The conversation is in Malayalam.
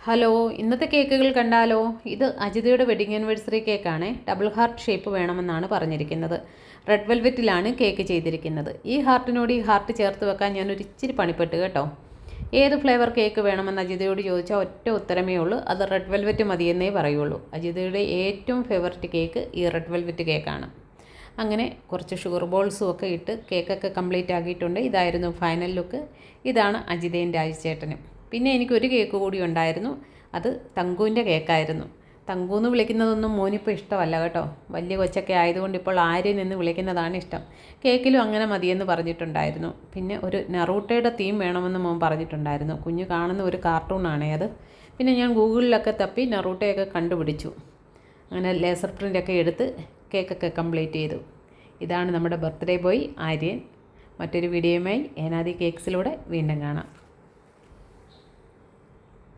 ഹലോ, ഇന്നത്തെ കേക്കുകൾ കണ്ടാലോ? ഇത് അജിതയുടെ വെഡിങ് ആനിവേഴ്സറി കേക്കാണ്. ഡബിൾ ഹാർട്ട് ഷേപ്പ് വേണമെന്നാണ് പറഞ്ഞിരിക്കുന്നത്. റെഡ് വെൽവെറ്റിലാണ് കേക്ക് ചെയ്തിരിക്കുന്നത്. ഈ ഹാർട്ടിനോട് ഈ ഹാർട്ട് ചേർത്ത് വെക്കാൻ ഞാനൊരു ഇച്ചിരി പണിപ്പെട്ട് കേട്ടോ. ഏത് ഫ്ലേവർ കേക്ക് വേണമെന്ന് അജിതയോട് ചോദിച്ചാൽ ഒറ്റ ഉത്തരമേ ഉള്ളൂ, അത് റെഡ് വെൽവെറ്റ് മതിയെന്നേ പറയുള്ളൂ. അജിതയുടെ ഏറ്റവും ഫേവററ്റ് കേക്ക് ഈ റെഡ് വെൽവെറ്റ് കേക്കാണ്. അങ്ങനെ കുറച്ച് ഷുഗർ ബോൾസും ഒക്കെ ഇട്ട് കേക്കൊക്കെ കംപ്ലീറ്റ് ആക്കിയിട്ടുണ്ട്. ഇതായിരുന്നു ഫൈനൽ ലുക്ക്. ഇതാണ് അജിതയും രാജുചേട്ടനും. പിന്നെ എനിക്കൊരു കേക്ക് കൂടി ഉണ്ടായിരുന്നു. അത് തങ്കുവിൻ്റെ കേക്കായിരുന്നു. തങ്കു എന്ന് വിളിക്കുന്നതൊന്നും മോനിപ്പോൾ ഇഷ്ടമല്ല കേട്ടോ. വലിയ കൊച്ചൊക്കെ ആയതുകൊണ്ട് ഇപ്പോൾ ആര്യൻ എന്ന് വിളിക്കുന്നതാണ് ഇഷ്ടം. കേക്കിലും അങ്ങനെ മതിയെന്ന് പറഞ്ഞിട്ടുണ്ടായിരുന്നു. പിന്നെ ഒരു നറൂട്ടയുടെ തീം വേണമെന്ന് മോൻ പറഞ്ഞിട്ടുണ്ടായിരുന്നു. കുഞ്ഞ് കാണുന്ന ഒരു കാർട്ടൂണാണേ അത്. പിന്നെ ഞാൻ ഗൂഗിളിലൊക്കെ തപ്പി നറൂട്ടയൊക്കെ കണ്ടുപിടിച്ചു. അങ്ങനെ ലേസർ പ്രിൻ്റൊക്കെ എടുത്ത് കേക്കൊക്കെ കംപ്ലീറ്റ് ചെയ്തു. ഇതാണ് നമ്മുടെ ബർത്ത്ഡേ ബോയ് ആര്യൻ. മറ്റൊരു വീഡിയോയുമായി ഏനാദി കേക്ക്സിലൂടെ വീണ്ടും കാണാം.